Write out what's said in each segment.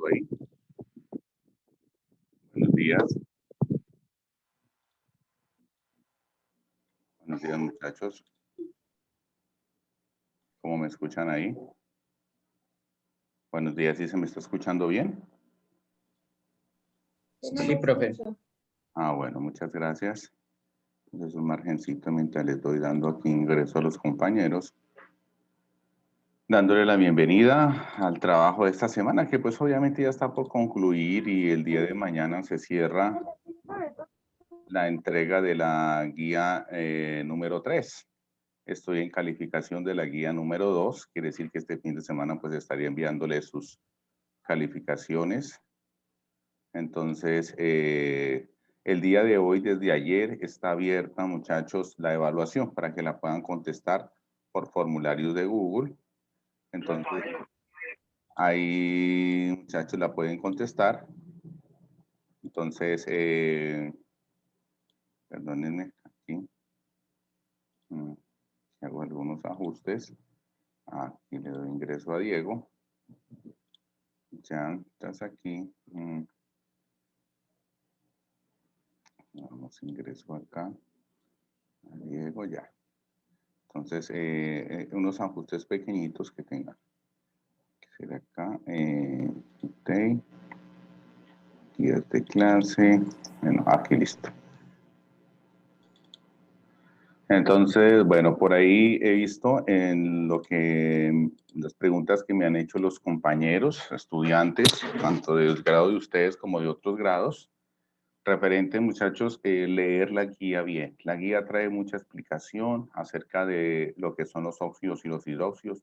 escuchando ahí? Buenos días. Buenos días, muchachos. ¿Cómo me escuchan ahí? Buenos días, ¿sí se me está escuchando bien? Sí, profe. Ah, bueno, muchas gracias. Entonces, un margencito mientras les doy dando aquí ingreso a los compañeros. Dándole la bienvenida al trabajo de esta semana, que pues obviamente ya está por concluir y el día de mañana se cierra la entrega de la guía número 3. Estoy en calificación de la guía número 2, quiere decir que este fin de semana pues estaría enviándole sus calificaciones. Entonces, el día de hoy, desde ayer, está abierta, muchachos, la evaluación para que la puedan contestar por formularios de Google. Entonces, ahí, muchachos, la pueden contestar. Entonces, perdónenme, aquí hago algunos ajustes. Aquí le doy ingreso a Diego. Ya, estás aquí. Damos ingreso acá. A Diego, ya. Entonces, unos ajustes pequeñitos que tengan. Que será acá. Ok. Guías de clase. Bueno, aquí listo. Entonces, bueno, por ahí he visto en lo que las preguntas que me han hecho los compañeros, estudiantes, tanto del grado de ustedes como de otros grados, referente, muchachos, leer la guía bien. La guía trae mucha explicación acerca de lo que son los óxidos y los hidróxidos,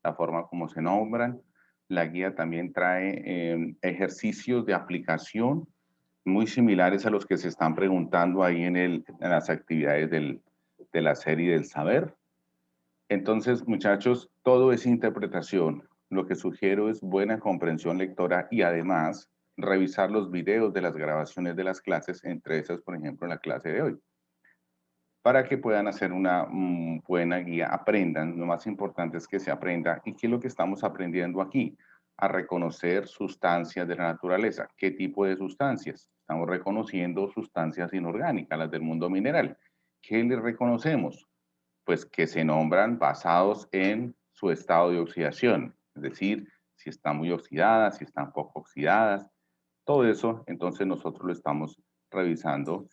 la forma como se nombran. La guía también trae ejercicios de aplicación muy similares a los que se están preguntando ahí en las actividades de la serie del saber. Entonces, muchachos, todo es interpretación. Lo que sugiero es buena comprensión lectora y además revisar los videos de las grabaciones de las clases, entre esas, por ejemplo, la clase de hoy, para que puedan hacer una buena guía, aprendan. Lo más importante es que se aprenda. ¿Y qué es lo que estamos aprendiendo aquí? A reconocer sustancias de la naturaleza. ¿Qué tipo de sustancias? Estamos reconociendo sustancias inorgánicas, las del mundo mineral. ¿Qué les reconocemos? Pues que se nombran basados en su estado de oxidación, es decir, si están muy oxidadas, si están poco oxidadas, todo eso, entonces nosotros lo estamos revisando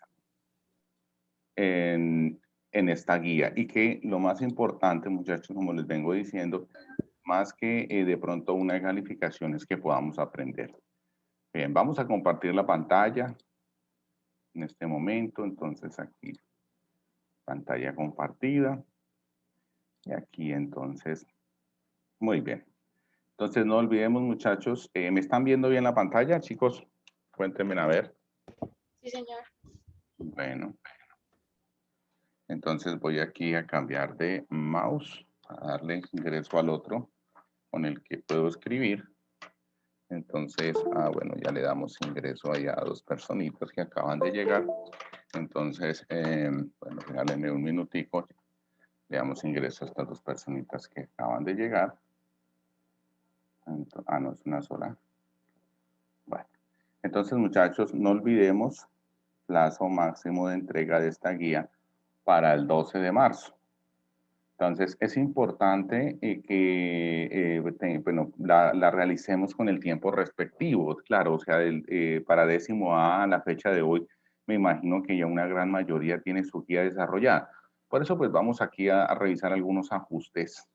en esta guía. Y que lo más importante, muchachos, como les vengo diciendo, más que de pronto una calificación es que podamos aprender. Bien, vamos a compartir la pantalla en este momento, entonces aquí, pantalla compartida. Y aquí entonces, muy bien. Entonces no olvidemos, muchachos, ¿me están viendo bien la pantalla, chicos? Cuéntenme a ver. Sí, señor. Bueno. Entonces voy aquí a cambiar de mouse, a darle ingreso al otro con el que puedo escribir. Entonces, bueno, ya le damos ingreso ahí a dos personitas que acaban de llegar. Entonces, bueno, regálenme un minutico. Le damos ingreso a estas dos personitas que acaban de llegar. No, es una sola. Bueno, entonces, muchachos, no olvidemos plazo máximo de entrega de esta guía para el 12 de marzo. Entonces, es importante que bueno, la realicemos con el tiempo respectivo, claro, o sea, para 10º A, la fecha de hoy, me imagino que ya una gran mayoría tiene su guía desarrollada. Por eso, pues vamos aquí a revisar algunos ajustes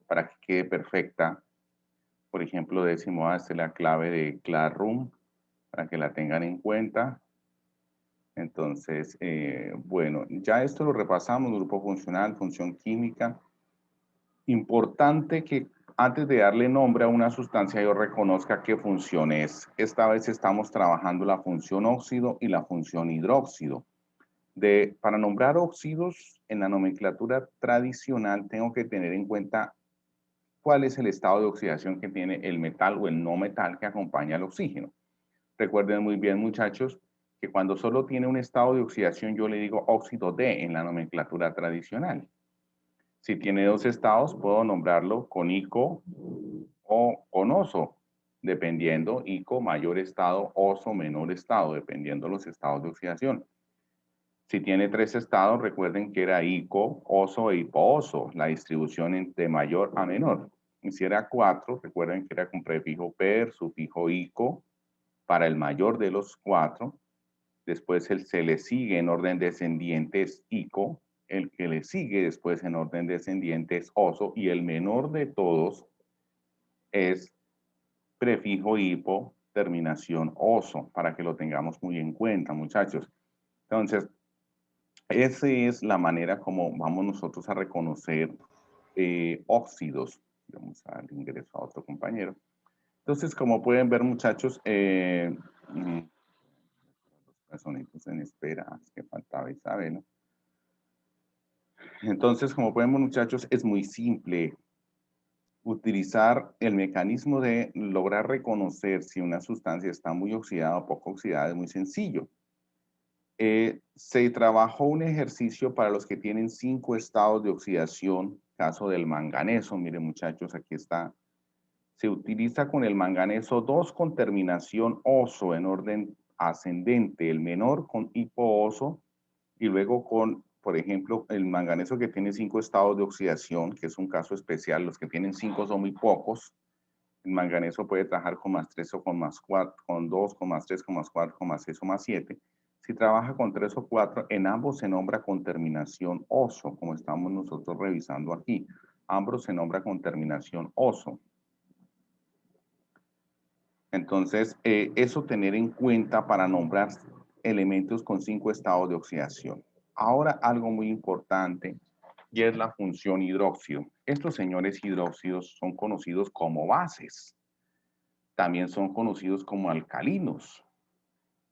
para que quede perfecta. Por ejemplo, 10º A, esta es la clave de Classroom, para que la tengan en cuenta. Entonces, bueno, ya esto lo repasamos, grupo funcional, función química. Importante que antes de darle nombre a una sustancia yo reconozca qué función es. Esta vez estamos trabajando la función óxido y la función hidróxido. Para nombrar óxidos en la nomenclatura tradicional tengo que tener en cuenta cuál es el estado de oxidación que tiene el metal o el no metal que acompaña al oxígeno. Recuerden muy bien, muchachos, que cuando solo tiene un estado de oxidación yo le digo óxido de en la nomenclatura tradicional. Si tiene dos estados, puedo nombrarlo conico o conoso. dependiendo, ICO, mayor estado, oso, menor estado, dependiendo los estados de oxidación. Si tiene 3 estados, recuerden que era ICO, oso e hipooso, la distribución de mayor a menor. Y si era 4, recuerden que era con prefijo per, sufijo ICO, para el mayor de los 4. Después se le sigue en orden descendiente es ICO, el que le sigue después en orden descendiente es oso, y el menor de todos es prefijo hipo, terminación oso, para que lo tengamos muy en cuenta, muchachos. Entonces, esa es la manera como vamos nosotros a reconocer óxidos. Vamos a darle ingreso a otro compañero. Entonces, como pueden ver, muchachos, los personitos en espera, es que faltaba Isabel, ¿no? Entonces, como pueden ver, muchachos, es muy simple utilizar el mecanismo de lograr reconocer si una sustancia está muy oxidada o poco oxidada. Es muy sencillo. Se trabajó un ejercicio para los que tienen 5 estados de oxidación, caso del manganeso. Miren, muchachos, aquí está. Se utiliza con el manganeso 2 con terminación oso en orden ascendente, el menor con hipooso, y luego con, por ejemplo, el manganeso que tiene 5 estados de oxidación, que es un caso especial. Los que tienen 5 son muy pocos. El manganeso puede trabajar con más 3 o con más 4, con 2, con más 3, con más 4, con más 6 o más 7. Si trabaja con 3 o 4, en ambos se nombra con terminación oso, como estamos nosotros revisando aquí. Ambos se nombra con terminación oso. Entonces, eso tener en cuenta para nombrar elementos con 5 estados de oxidación. Ahora, algo muy importante, y es la función hidróxido. Estos señores hidróxidos son conocidos como bases. También son conocidos como alcalinos.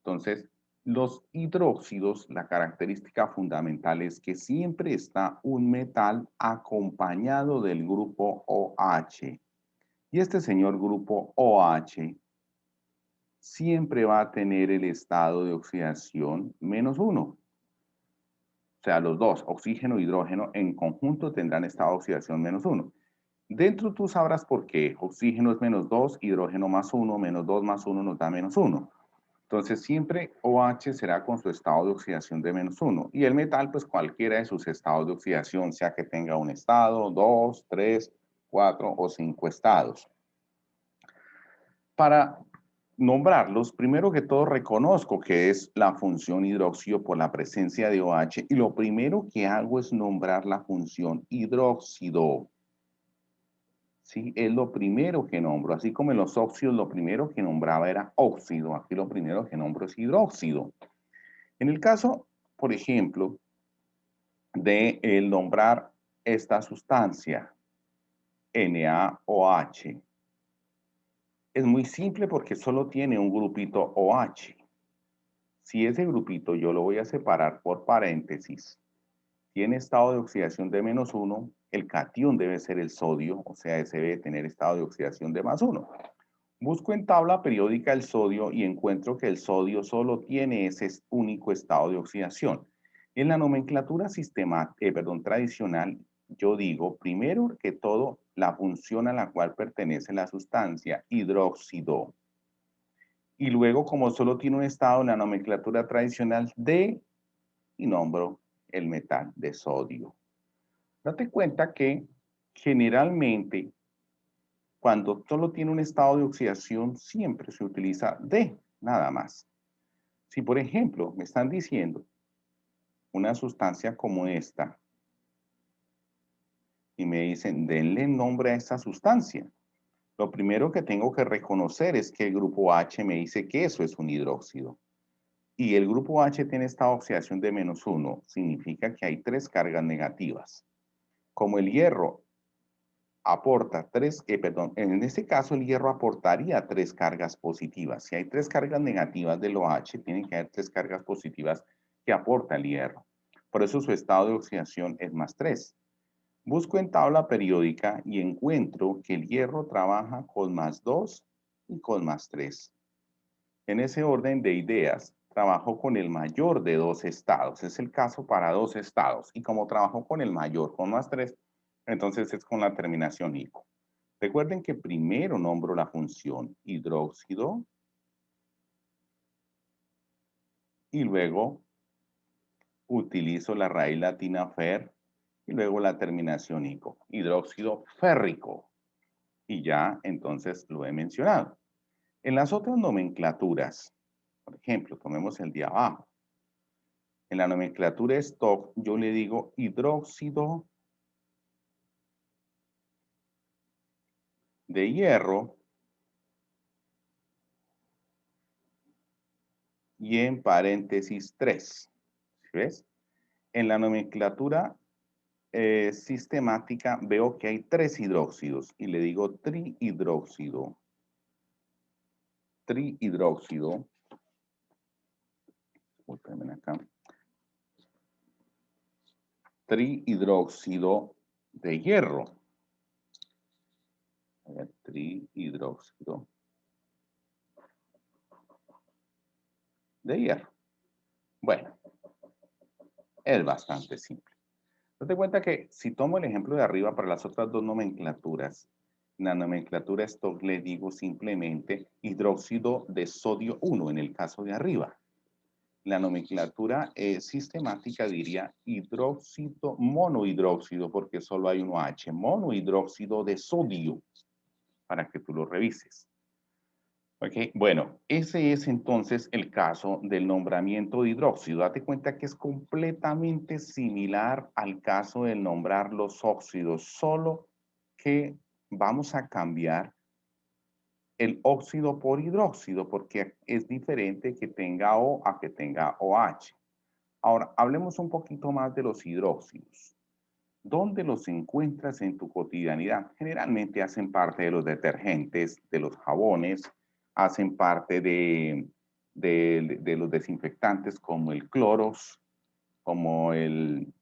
Entonces, los hidróxidos, la característica fundamental es que siempre está un metal acompañado del grupo OH. Y este señor grupo OH siempre va a tener el estado de oxidación -1. O sea, los dos, oxígeno e hidrógeno, en conjunto tendrán estado de oxidación -1. Dentro tú sabrás por qué. Oxígeno es -2, hidrógeno +1, -2 más 1 nos da -1. Entonces, siempre OH será con su estado de oxidación de -1. Y el metal, pues cualquiera de sus estados de oxidación, sea que tenga un estado, 2, 3, 4 o 5 estados. Para nombrarlos, primero que todo reconozco que es la función hidróxido por la presencia de OH, y lo primero que hago es nombrar la función hidróxido. ¿Sí? Es lo primero que nombro, así como en los óxidos lo primero que nombraba era óxido, aquí lo primero que nombro es hidróxido. En el caso, por ejemplo, de el nombrar esta sustancia, NaOH, es muy simple porque solo tiene un grupito OH. Si ese grupito yo lo voy a separar por paréntesis, tiene estado de oxidación de -1, el catión debe ser el sodio, o sea, ese debe tener estado de oxidación de +1. Busco en tabla periódica el sodio y encuentro que el sodio solo tiene ese único estado de oxidación. En la nomenclatura tradicional, yo digo, primero que todo, la función a la cual pertenece la sustancia, hidróxido. Y luego, como solo tiene un estado en la nomenclatura tradicional, de, y nombro el metal de sodio. Date cuenta que generalmente cuando solo tiene un estado de oxidación, siempre se utiliza de, nada más. Si, por ejemplo, me están diciendo una sustancia como esta y me dicen, denle nombre a esta sustancia, lo primero que tengo que reconocer es que el grupo H me dice que eso es un hidróxido. Y el grupo H tiene esta oxidación de -1, significa que hay 3 cargas negativas. Como el hierro aporta en este caso el hierro aportaría 3 cargas positivas. Si hay 3 cargas negativas del OH, tienen que haber 3 cargas positivas que aporta el hierro. Por eso su estado de oxidación es +3. Busco en tabla periódica y encuentro que el hierro trabaja con +2 y con +3. En ese orden de ideas, trabajo con el mayor de 2 estados. Es el caso para 2 estados. Y como trabajo con el mayor, con +3, entonces es con la terminación ICO. Recuerden que primero nombro la función hidróxido y luego utilizo la raíz latina fer y luego la terminación ico, hidróxido férrico. Y ya entonces lo he mencionado. En las otras nomenclaturas, por ejemplo, tomemos el de abajo. En la nomenclatura stock yo le digo hidróxido de hierro y en paréntesis 3. ¿Sí ves? En la nomenclatura sistemática veo que hay 3 hidróxidos y le digo trihidróxido. Trihidróxido. Disculpenme acá. Trihidróxido de hierro. Trihidróxido de hierro. Bueno, es bastante simple. Date cuenta que si tomo el ejemplo de arriba para las otras dos nomenclaturas, en la nomenclatura stock le digo simplemente hidróxido de sodio 1 en el caso de arriba. La nomenclatura sistemática diría hidróxido, monohidróxido, porque solo hay uno H, monohidróxido de sodio, para que tú lo revises. Ok, bueno, ese es entonces el caso del nombramiento de hidróxido. Date cuenta que es completamente similar al caso de nombrar los óxidos, solo que vamos a cambiar el óxido por hidróxido, porque es diferente que tenga O a que tenga OH. Ahora, hablemos un poquito más de los hidróxidos. ¿Dónde los encuentras en tu cotidianidad? Generalmente hacen parte de los detergentes, de los jabones, hacen parte de los desinfectantes como el cloros, como el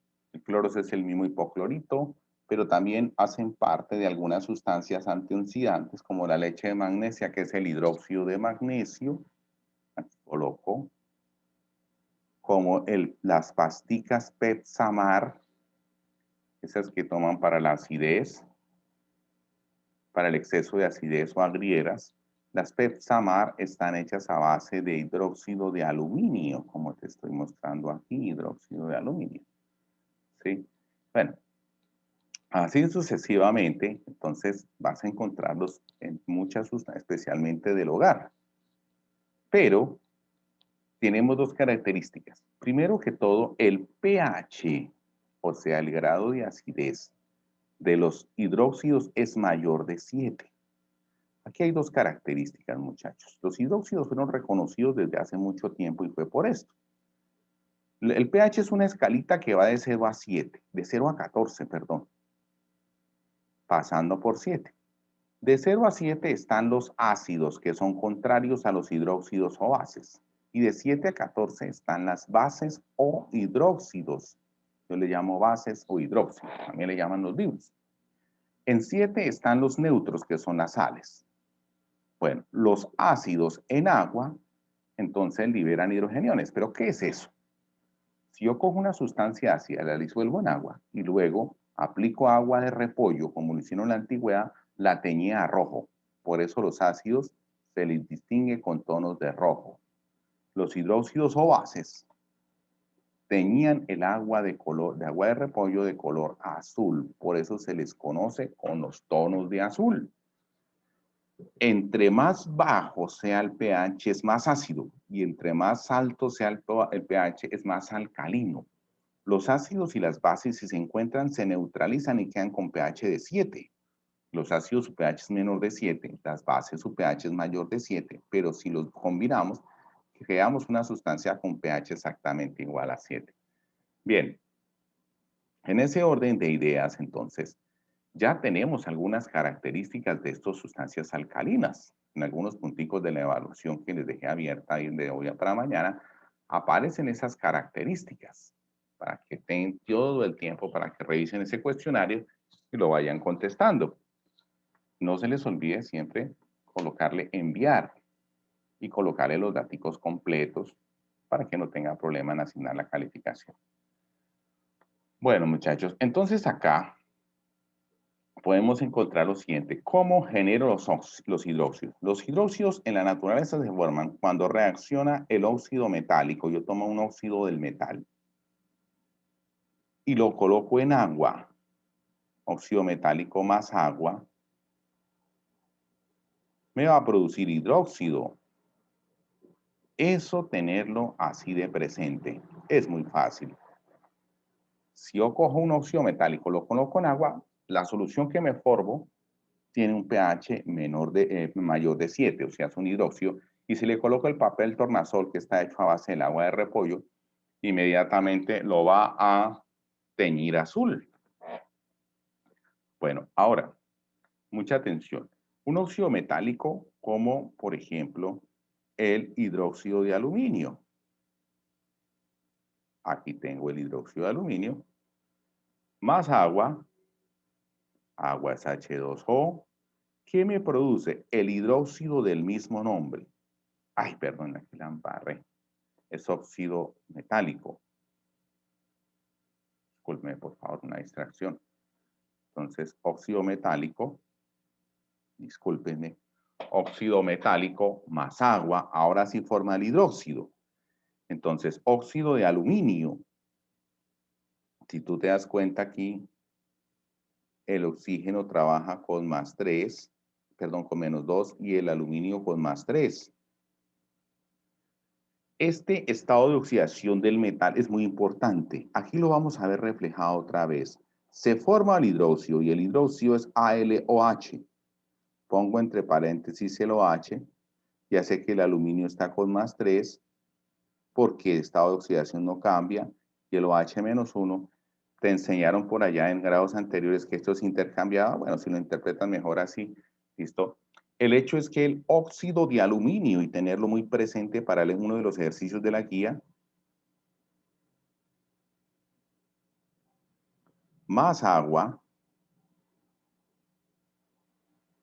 cloros es el mismo hipoclorito, pero también hacen parte de algunas sustancias antioxidantes como la leche de magnesia, que es el hidróxido de magnesio. Aquí coloco como las pasticas Pepsamar, esas que toman para la acidez, para el exceso de acidez o agrieras. Las Pepsamar están hechas a base de hidróxido de aluminio, como te estoy mostrando aquí, hidróxido de aluminio. ¿Sí? Bueno, así sucesivamente, entonces vas a encontrarlos en muchas sustancias, especialmente del hogar. Pero tenemos dos características. Primero que todo, el pH, o sea, el grado de acidez de los hidróxidos es mayor de 7. Aquí hay dos características, muchachos. Los hidróxidos fueron reconocidos desde hace mucho tiempo y fue por esto. El pH es una escalita que va de 0 a 7, de 0 a 14, perdón, pasando por 7. De 0 a 7 están los ácidos, que son contrarios a los hidróxidos o bases. Y de 7 a 14 están las bases o hidróxidos. Yo le llamo bases o hidróxidos, también le llaman los vivos. En 7 están los neutros, que son las sales. Bueno, los ácidos en agua, entonces liberan hidrogeniones. ¿Pero qué es eso? Si yo cojo una sustancia ácida, la disuelvo en agua y luego aplico agua de repollo, como lo hicieron en la antigüedad, la teñía a rojo. Por eso los ácidos se les distingue con tonos de rojo. Los hidróxidos o bases teñían el agua de agua de repollo de color azul. Por eso se les conoce con los tonos de azul. Entre más bajo sea el pH es más ácido y entre más alto sea el pH es más alcalino. Los ácidos y las bases, si se encuentran, se neutralizan y quedan con pH de 7. Los ácidos su pH es menor de 7, las bases su pH es mayor de 7, pero si los combinamos, creamos una sustancia con pH exactamente igual a 7. Bien, en ese orden de ideas, entonces, ya tenemos algunas características de estas sustancias alcalinas. En algunos punticos de la evaluación que les dejé abierta de hoy para mañana, aparecen esas características para que tengan todo el tiempo para que revisen ese cuestionario y lo vayan contestando. No se les olvide siempre colocarle enviar y colocarle los datos completos para que no tenga problema en asignar la calificación. Bueno, muchachos, entonces acá podemos encontrar lo siguiente. ¿Cómo genero los hidróxidos? Los hidróxidos en la naturaleza se forman cuando reacciona el óxido metálico. Yo tomo un óxido del metal y lo coloco en agua. Óxido metálico más agua me va a producir hidróxido. Eso tenerlo así de presente es muy fácil. Si yo cojo un óxido metálico, lo coloco en agua, la solución que me formo tiene un pH mayor de 7, o sea, es un hidróxido. Y si le coloco el papel tornasol, que está hecho a base del agua de repollo, inmediatamente lo va a teñir azul. Bueno, ahora, mucha atención. Un óxido metálico como, por ejemplo, el hidróxido de aluminio. Aquí tengo el hidróxido de aluminio, más agua, agua es H2O, ¿qué me produce? El hidróxido del mismo nombre. Ay, perdón, aquí la embarré. Es óxido metálico. Discúlpeme, por favor, una distracción. Entonces, óxido metálico, discúlpenme, óxido metálico más agua, ahora sí forma el hidróxido. Entonces, óxido de aluminio. Si tú te das cuenta aquí, el oxígeno trabaja con más 3, perdón, con menos 2 y el aluminio con más 3. Este estado de oxidación del metal es muy importante. Aquí lo vamos a ver reflejado otra vez. Se forma el hidróxido y el hidróxido es AlOH. Pongo entre paréntesis el OH. Ya sé que el aluminio está con más 3 porque el estado de oxidación no cambia y el OH menos 1. Te enseñaron por allá en grados anteriores que esto es intercambiado. Bueno, si lo interpretan mejor así, listo. El hecho es que el óxido de aluminio, y tenerlo muy presente para uno de los ejercicios de la guía, más agua,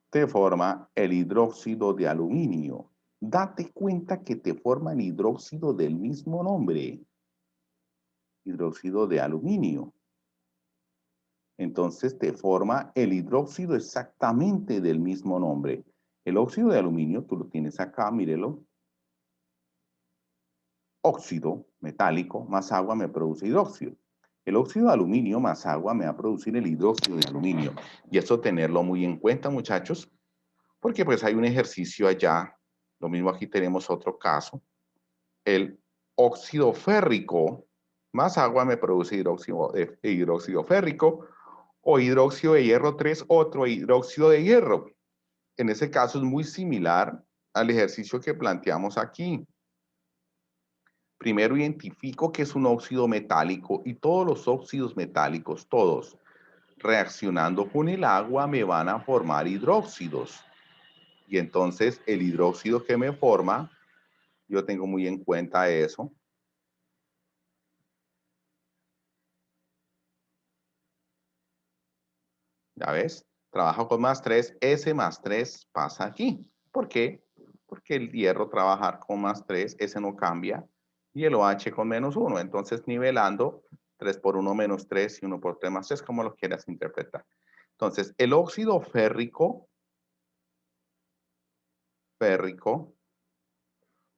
te forma el hidróxido de aluminio. Date cuenta que te forma el hidróxido del mismo nombre, hidróxido de aluminio. Entonces te forma el hidróxido exactamente del mismo nombre. El óxido de aluminio, tú lo tienes acá, mírelo. Óxido metálico más agua me produce hidróxido. El óxido de aluminio más agua me va a producir el hidróxido de aluminio. Y eso tenerlo muy en cuenta, muchachos, porque pues hay un ejercicio allá. Lo mismo aquí tenemos otro caso. El óxido férrico más agua me produce hidróxido férrico, o hidróxido de hierro 3, otro hidróxido de hierro. En ese caso es muy similar al ejercicio que planteamos aquí. Primero identifico que es un óxido metálico y todos los óxidos metálicos, todos, reaccionando con el agua me van a formar hidróxidos. Y entonces el hidróxido que me forma, yo tengo muy en cuenta eso. ¿Ya ves? Trabajo con más 3, ese más 3 pasa aquí. ¿Por qué? Porque el hierro trabajar con más 3, ese no cambia, y el OH con menos 1. Entonces, nivelando, 3 por 1 menos 3 y 1 por 3 más 3, como lo quieras interpretar. Entonces, el óxido férrico,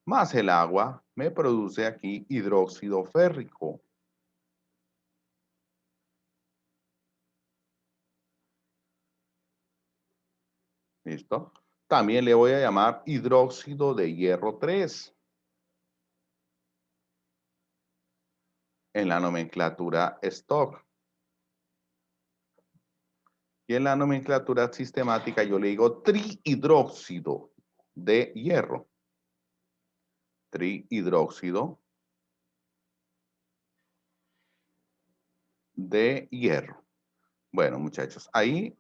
más el agua, me produce aquí hidróxido férrico. ¿Listo? También le voy a llamar hidróxido de hierro 3. En la nomenclatura stock. Y en la nomenclatura sistemática yo le digo trihidróxido de hierro. Trihidróxido de hierro. Bueno, muchachos, ahí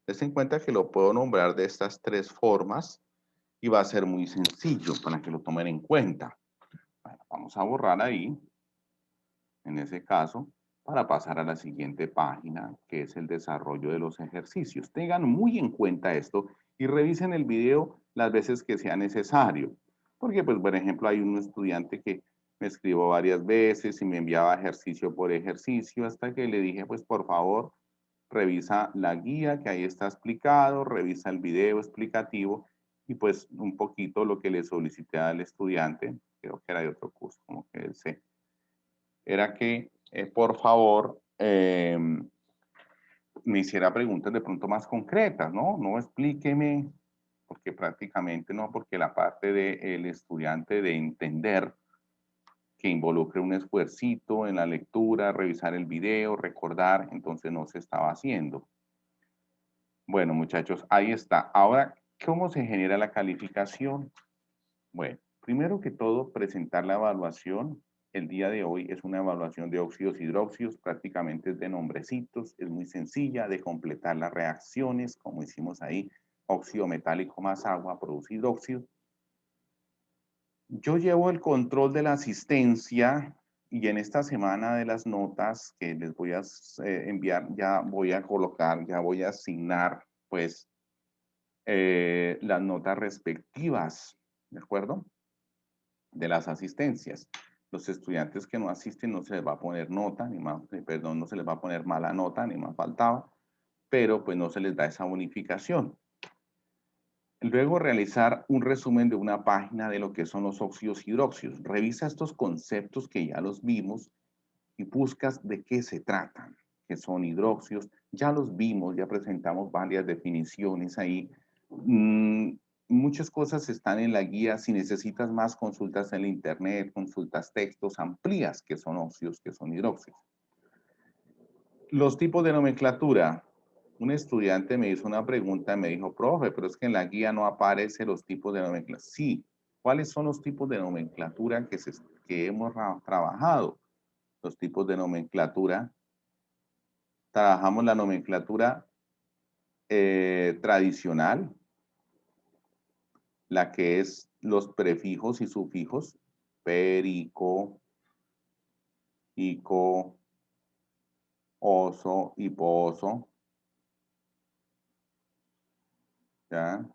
les en cuenta que lo puedo nombrar de estas tres formas y va a ser muy sencillo para que lo tomen en cuenta. Bueno, vamos a borrar ahí, en ese caso, para pasar a la siguiente página, que es el desarrollo de los ejercicios. Tengan muy en cuenta esto y revisen el video las veces que sea necesario. Porque, pues, por ejemplo, hay un estudiante que me escribió varias veces y me enviaba ejercicio por ejercicio hasta que le dije, pues, por favor, revisa la guía que ahí está explicado, revisa el video explicativo y pues un poquito lo que le solicité al estudiante, creo que era de otro curso, como que él se, era que por favor me hiciera preguntas de pronto más concretas, ¿no? No explíqueme, porque prácticamente no, porque la parte del estudiante de entender que involucre un esfuercito en la lectura, revisar el video, recordar, entonces no se estaba haciendo. Bueno, muchachos, ahí está. Ahora, ¿cómo se genera la calificación? Bueno, primero que todo, presentar la evaluación. El día de hoy es una evaluación de óxidos hidróxidos, prácticamente es de nombrecitos, es muy sencilla de completar las reacciones, como hicimos ahí, óxido metálico más agua produce hidróxido. Yo llevo el control de la asistencia y en esta semana de las notas que les voy a enviar, ya voy a colocar, ya voy a asignar, pues, las notas respectivas, ¿de acuerdo? De las asistencias. Los estudiantes que no asisten no se les va a poner nota, ni más, perdón, no se les va a poner mala nota, ni más faltaba, pero pues no se les da esa bonificación. Luego realizar un resumen de una página de lo que son los óxidos hidróxidos. Revisa estos conceptos que ya los vimos y buscas de qué se tratan, que son hidróxidos. Ya los vimos, ya presentamos varias definiciones ahí. Muchas cosas están en la guía. Si necesitas más, consultas en la internet, consultas textos, amplías que son óxidos, que son hidróxidos. Los tipos de nomenclatura. Un estudiante me hizo una pregunta y me dijo, profe, pero es que en la guía no aparecen los tipos de nomenclatura. Sí, ¿cuáles son los tipos de nomenclatura que hemos trabajado? Los tipos de nomenclatura. Trabajamos la nomenclatura tradicional, la que es los prefijos y sufijos, perico, ico, oso, hiposo, ¿ya?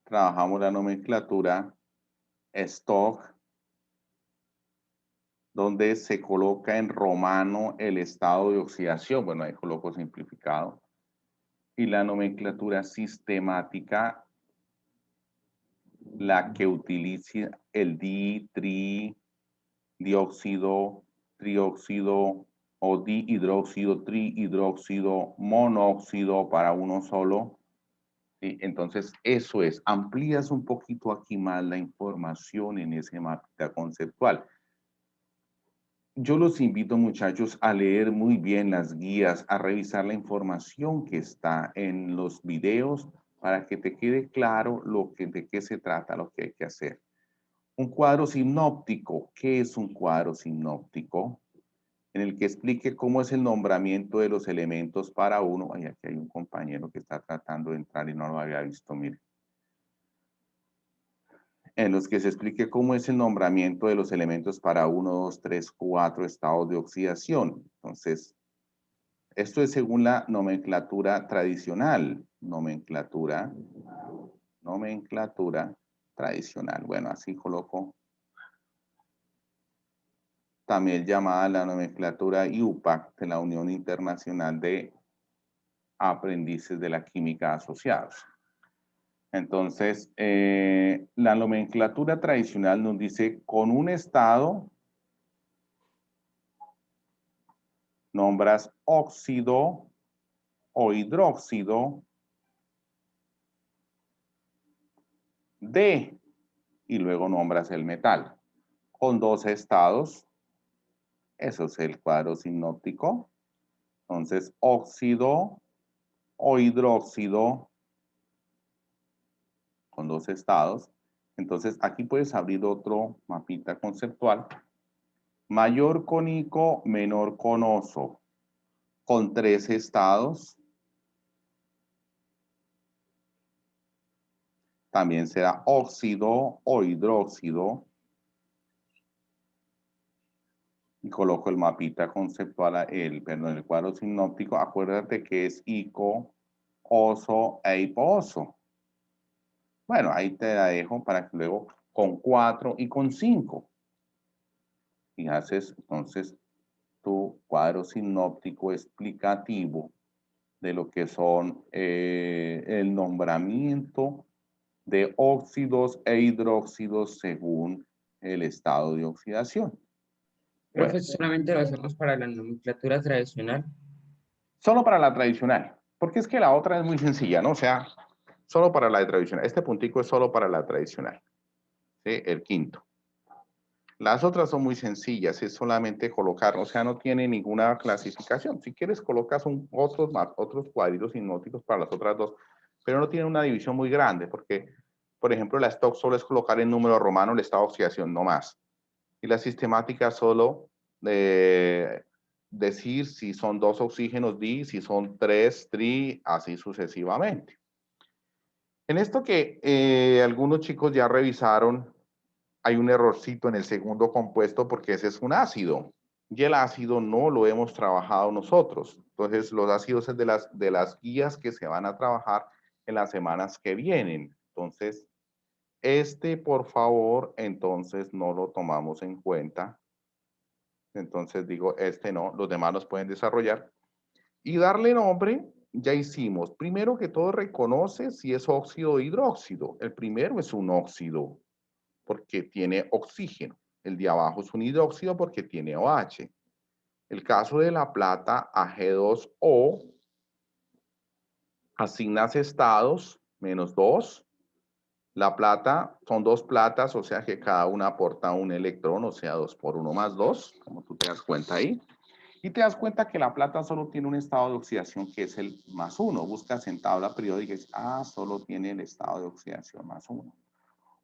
Trabajamos la nomenclatura stock, donde se coloca en romano el estado de oxidación, bueno, ahí coloco simplificado, y la nomenclatura sistemática, la que utiliza el di, tri, dióxido, trióxido o dihidróxido, trihidróxido, monóxido para uno solo. ¿Sí? Entonces, eso es, amplías un poquito aquí más la información en ese mapa conceptual. Yo los invito, muchachos, a leer muy bien las guías, a revisar la información que está en los videos para que te quede claro de qué se trata, lo que hay que hacer. Un cuadro sinóptico. ¿Qué es un cuadro sinóptico? En el que explique cómo es el nombramiento de los elementos para uno. Ay, aquí hay un compañero que está tratando de entrar y no lo había visto, mire. En los que se explique cómo es el nombramiento de los elementos para 1, 2, 3, 4 estados de oxidación. Entonces, esto es según la nomenclatura tradicional. Nomenclatura tradicional. Bueno, así coloco. También llamada la nomenclatura IUPAC de la Unión Internacional de Aprendices de la Química Asociados. Entonces, la nomenclatura tradicional nos dice con un estado nombras óxido o hidróxido de y luego nombras el metal. Con dos estados, eso es el cuadro sinóptico. Entonces, óxido o hidróxido con dos estados. Entonces, aquí puedes abrir otro mapita conceptual. Mayor con ico, menor con oso. Con tres estados. También será óxido o hidróxido. Y coloco el mapita conceptual, el cuadro sinóptico. Acuérdate que es ico, oso e hiposo. Bueno, ahí te la dejo para que luego con 4 y con 5. Y haces entonces tu cuadro sinóptico explicativo de lo que son el nombramiento de óxidos e hidróxidos según el estado de oxidación. Bueno, Profe, solamente lo hacemos para la nomenclatura tradicional. solo para la tradicional, porque es que la otra es muy sencilla, ¿no? O sea, solo para la tradicional. Este puntico es solo para la tradicional, ¿sí? El quinto. Las otras son muy sencillas, es solamente colocar, o sea, no tiene ninguna clasificación. Si quieres, colocas otros cuadritos hipnóticos para las otras dos, pero no tiene una división muy grande, porque, por ejemplo, la stock solo es colocar el número romano, el estado de oxidación, no más. Y la sistemática solo decir si son 2 oxígenos di, si son 3 tri, así sucesivamente. En esto que algunos chicos ya revisaron, hay un errorcito en el segundo compuesto porque ese es un ácido y el ácido no lo hemos trabajado nosotros. Entonces, los ácidos es de las guías que se van a trabajar en las semanas que vienen. Entonces, por favor, entonces no lo tomamos en cuenta. Entonces digo, no, los demás los pueden desarrollar. Y darle nombre, ya hicimos. Primero que todo, reconoce si es óxido o hidróxido. El primero es un óxido porque tiene oxígeno. El de abajo es un hidróxido porque tiene OH. El caso de la plata, Ag2O, asignas estados, -2. La plata, son 2 platas, o sea que cada una aporta un electrón, o sea, 2 por 1 más 2, como tú te das cuenta ahí. Y te das cuenta que la plata solo tiene un estado de oxidación que es el +1. Buscas en tabla periódica y dices, solo tiene el estado de oxidación +1.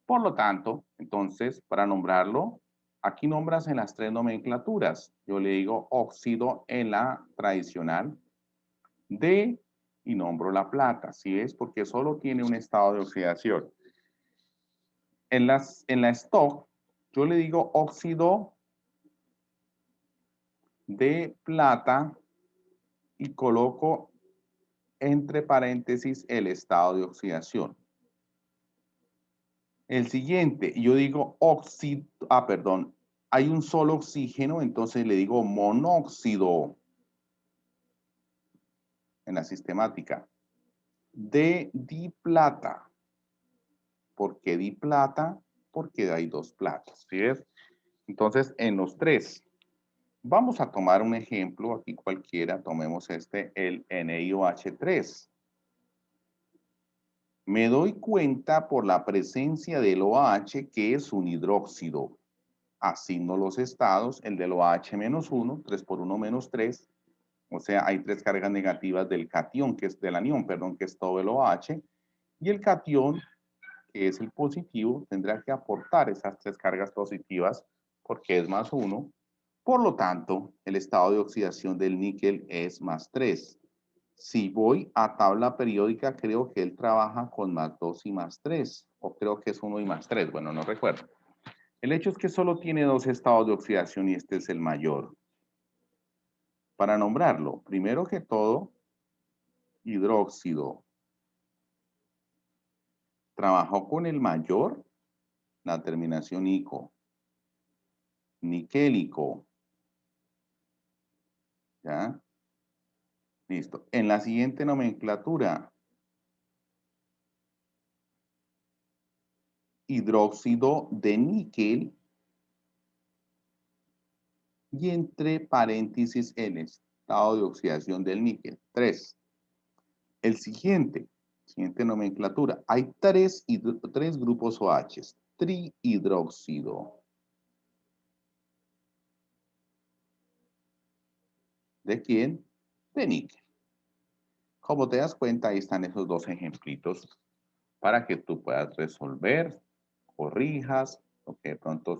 Por lo tanto, entonces, para nombrarlo, aquí nombras en las 3 nomenclaturas. Yo le digo óxido en la tradicional de y nombro la plata. ¿Sí es? Porque solo tiene un estado de oxidación. En la stock, yo le digo óxido de plata y coloco entre paréntesis el estado de oxidación. El siguiente, yo digo perdón, hay un solo oxígeno, entonces le digo monóxido en la sistemática. De diplata. ¿Por qué diplata? Porque hay 2 platas, ¿sí ves? Entonces, en los 3, vamos a tomar un ejemplo, aquí cualquiera, tomemos el NiOH3. Me doy cuenta por la presencia del OH que es un hidróxido. Asigno los estados, el del OH-1, 3 por 1 menos 3, o sea, hay 3 cargas negativas del catión, que es del anión, perdón, que es todo el OH, y el catión, que es el positivo, tendrá que aportar esas 3 cargas positivas porque es +1. Por lo tanto, el estado de oxidación del níquel es +3. Si voy a tabla periódica, creo que él trabaja con +2 y +3, o creo que es 1 y +3, bueno, no recuerdo. El hecho es que solo tiene 2 estados de oxidación y este es el mayor. Para nombrarlo, primero que todo, hidróxido. Trabajó con el mayor, la terminación ico. Niquélico. ¿Ya? Listo. En la siguiente nomenclatura, hidróxido de níquel y entre paréntesis el estado de oxidación del níquel. 3. El siguiente nomenclatura. Hay 3 grupos OH. Trihidróxido. ¿De quién? De níquel. Como te das cuenta, ahí están esos 2 ejemplitos para que tú puedas resolver, corrijas lo que de pronto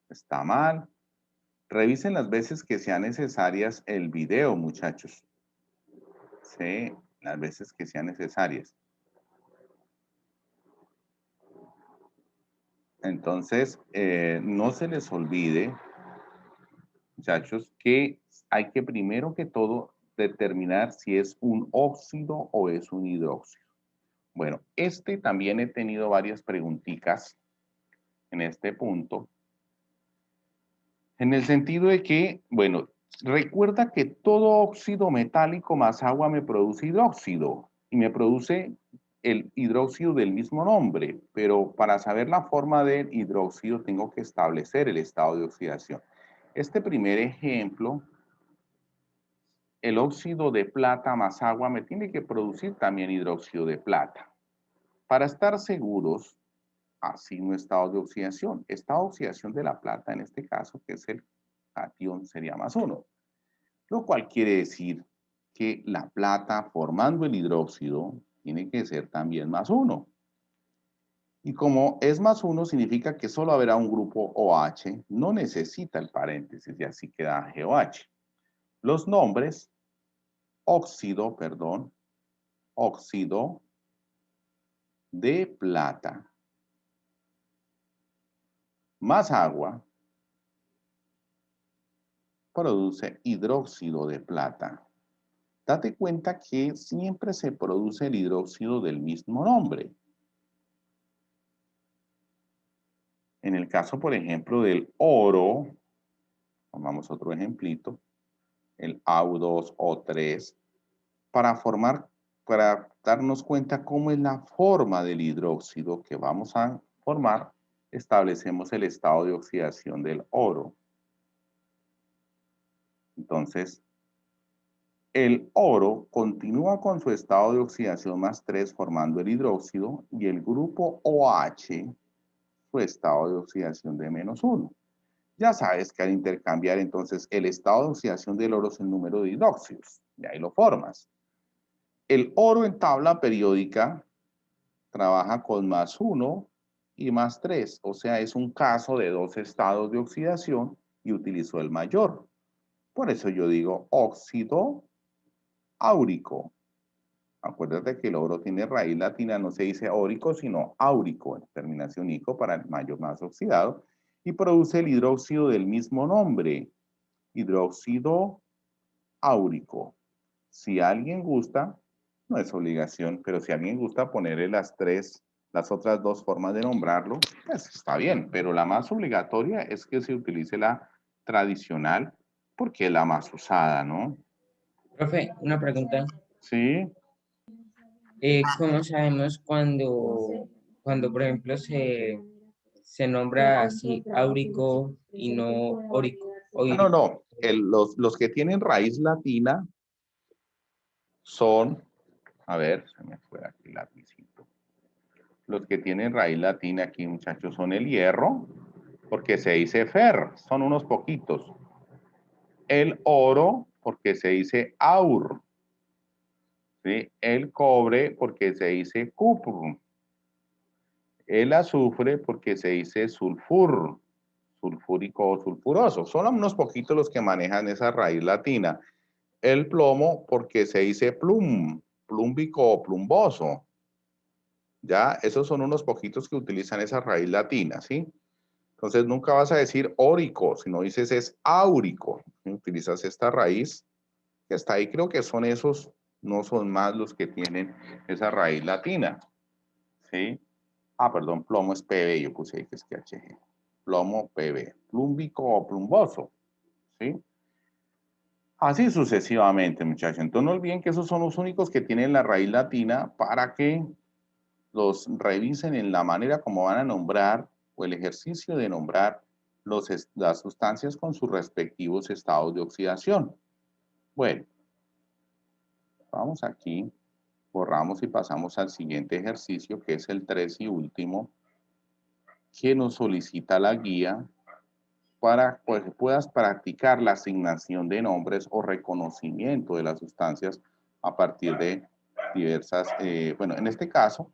está mal. Revisen las veces que sean necesarias el video, muchachos. Sí, las veces que sean necesarias. Entonces, no se les olvide, muchachos, que hay que primero que todo determinar si es un óxido o es un hidróxido. Bueno, también he tenido varias preguntitas en este punto, en el sentido de que, bueno, Recuerda que todo óxido metálico más agua me produce hidróxido y me produce el hidróxido del mismo nombre, pero para saber la forma del hidróxido tengo que establecer el estado de oxidación. Este primer ejemplo, el óxido de plata más agua me tiene que producir también hidróxido de plata. Para estar seguros, así un estado de oxidación. Estado de oxidación de la plata, en este caso, que es el cation, sería +1. Lo cual quiere decir que la plata formando el hidróxido tiene que ser también +1. Y como es +1, significa que solo habrá un grupo OH, no necesita el paréntesis y así queda GOH. Los nombres, óxido de plata más agua produce hidróxido de plata. Date cuenta que siempre se produce el hidróxido del mismo nombre. En el caso, por ejemplo, del oro, tomamos otro ejemplito, el AU2O3, para darnos cuenta cómo es la forma del hidróxido que vamos a formar, establecemos el estado de oxidación del oro. Entonces, el oro continúa con su estado de oxidación +3 formando el hidróxido y el grupo OH su estado de oxidación de -1. Ya sabes que al intercambiar entonces el estado de oxidación del oro es el número de hidróxidos, y ahí lo formas. El oro en tabla periódica trabaja con +1 y +3, o sea, es un caso de dos estados de oxidación y utilizó el mayor. Por eso yo digo óxido áurico. Acuérdate que el oro tiene raíz latina, no se dice órico, sino áurico, en terminación ico para el mayor más oxidado, y produce el hidróxido del mismo nombre, hidróxido áurico. Si alguien gusta, no es obligación, pero si alguien gusta ponerle las otras dos formas de nombrarlo, pues está bien, pero la más obligatoria es que se utilice la tradicional porque es la más usada, ¿no? Profe, una pregunta. Sí. ¿Cómo sabemos cuando por ejemplo, se nombra así áurico y no órico? No, no. Los que tienen raíz latina son, a ver, se me fue aquí el lapicito. Los que tienen raíz latina aquí, muchachos, son el hierro, porque se dice fer, son unos poquitos. El oro, porque se dice aur. ¿Sí? El cobre, porque se dice cuprum. El azufre, porque se dice sulfur, sulfúrico o sulfuroso. Son unos poquitos los que manejan esa raíz latina. El plomo, porque se dice plum, plúmbico o plumboso. Ya, esos son unos poquitos que utilizan esa raíz latina, ¿sí? Entonces nunca vas a decir órico, sino dices es áurico. Utilizas esta raíz que está ahí, creo que son esos, no son más los que tienen esa raíz latina, ¿sí? Ah, perdón, plomo es PB, yo puse ahí que es que HG. Plomo PB, plúmbico o plumboso, ¿sí? Así sucesivamente, muchachos. Entonces no olviden que esos son los únicos que tienen la raíz latina para que los revisen en la manera como van a nombrar o el ejercicio de nombrar las sustancias con sus respectivos estados de oxidación. Bueno, vamos aquí, borramos y pasamos al siguiente ejercicio que es el 3 y último, que nos solicita la guía para que puedas practicar la asignación de nombres o reconocimiento de las sustancias a partir de diversas, bueno, en este caso,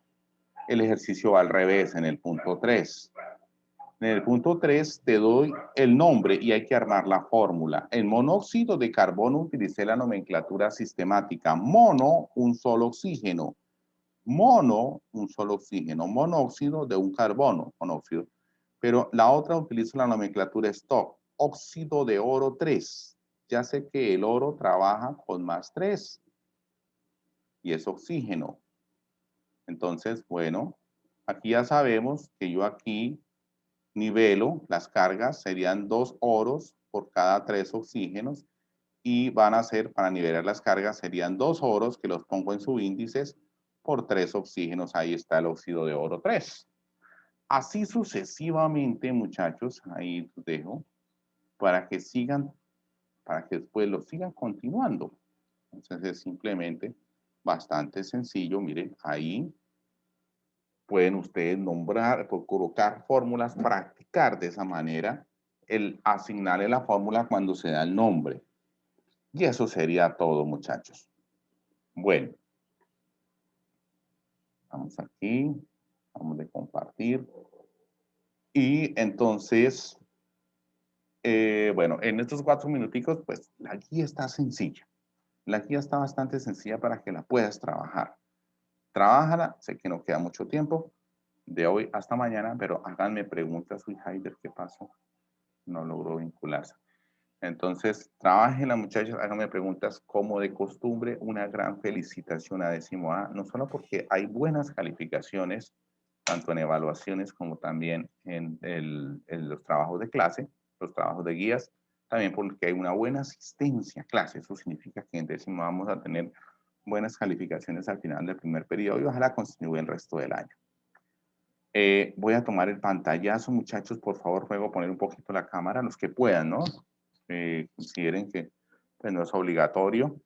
el ejercicio va al revés, en el punto 3. En el punto 3 te doy el nombre y hay que armar la fórmula. En monóxido de carbono utilicé la nomenclatura sistemática. Mono, un solo oxígeno. Mono, un solo oxígeno. Monóxido de un carbono, monóxido. Pero la otra utilizo la nomenclatura stock. Óxido de oro 3. Ya sé que el oro trabaja con +3 y es oxígeno. Entonces, bueno, aquí ya sabemos que yo aquí nivelo las cargas, serían 2 oros por cada 3 oxígenos, y van a ser, para nivelar las cargas, serían 2 oros que los pongo en subíndices por 3 oxígenos. Ahí está el óxido de oro 3. Así sucesivamente, muchachos, ahí los dejo, para que sigan, para que después lo sigan continuando. Entonces es simplemente bastante sencillo. Miren, ahí pueden ustedes nombrar, colocar fórmulas, practicar de esa manera, el asignarle la fórmula cuando se da el nombre. Y eso sería todo, muchachos. Bueno, vamos aquí, vamos a compartir. Y entonces, bueno, en estos 4 minuticos, pues la guía está sencilla. La guía está bastante sencilla para que la puedas trabajar. Trabájala, sé que no queda mucho tiempo, de hoy hasta mañana, pero háganme preguntas. Uy, Haider, ¿qué pasó? No logró vincularse. Entonces, trabajen las muchachas, háganme preguntas como de costumbre. Una gran felicitación a décimo A, no solo porque hay buenas calificaciones, tanto en evaluaciones como también en los trabajos de clase, los trabajos de guías, también porque hay una buena asistencia a clase. Eso significa que en décimo vamos a tener buenas calificaciones al final del primer periodo y ojalá continúe el resto del año. Voy a tomar el pantallazo, muchachos, por favor, luego poner un poquito la cámara, los que puedan, ¿no? Consideren que pues, no es obligatorio,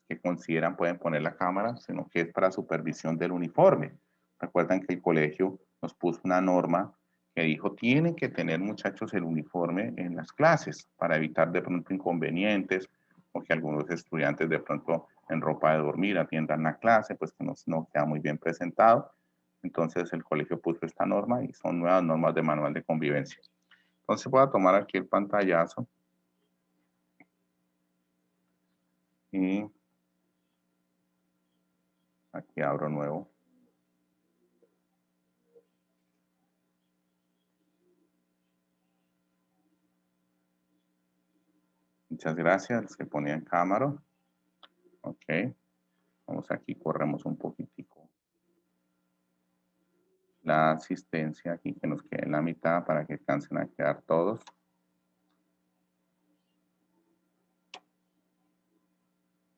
que consideran pueden poner la cámara, sino que es para supervisión del uniforme. Recuerdan que el colegio nos puso una norma que dijo, tienen que tener, muchachos, el uniforme en las clases para evitar de pronto inconvenientes o que algunos estudiantes de pronto en ropa de dormir atiendan la clase, pues que no queda muy bien presentado. Entonces el colegio puso esta norma y son nuevas normas de manual de convivencia. Entonces voy a tomar aquí el pantallazo y aquí abro nuevo. Muchas gracias, los que ponían cámara. Ok, vamos aquí, corremos un poquitico la asistencia aquí que nos quede en la mitad para que alcancen a quedar todos.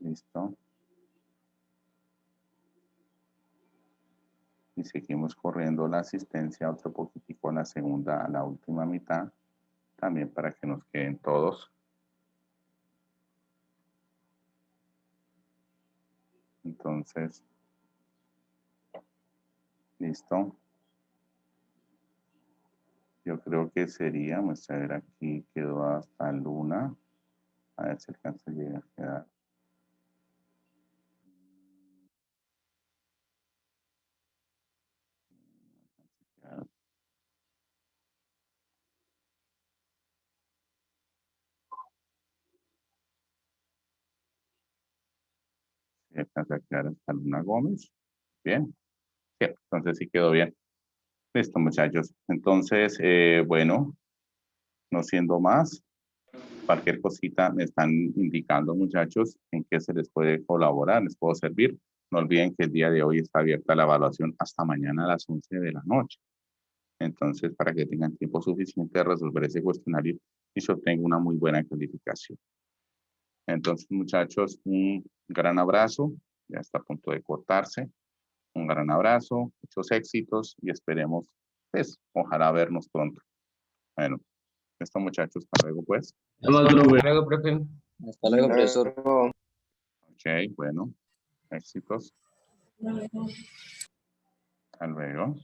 Listo. Y seguimos corriendo la asistencia otro poquitico a la segunda, a la última mitad, también para que nos queden todos. Entonces, listo. Yo creo que sería, vamos a ver aquí, quedó hasta Luna. A ver si alcanza a llegar a quedar. Si alcanza a quedar hasta Luna Gómez. Bien. Sí, entonces sí quedó bien. Listo, muchachos. Entonces, bueno, no siendo más, cualquier cosita me están indicando, muchachos, en qué se les puede colaborar, les puedo servir. No olviden que el día de hoy está abierta la evaluación hasta mañana a las 11 de la noche. Entonces, para que tengan tiempo suficiente de resolver ese cuestionario y se obtenga una muy buena calificación. Entonces, muchachos, un gran abrazo. Ya está a punto de cortarse. Un gran abrazo, muchos éxitos y esperemos, pues, ojalá vernos pronto. Bueno, esto, muchachos, hasta luego, pues. Hasta luego, profe. Hasta luego, profesor. Ok, bueno, éxitos. Hasta luego.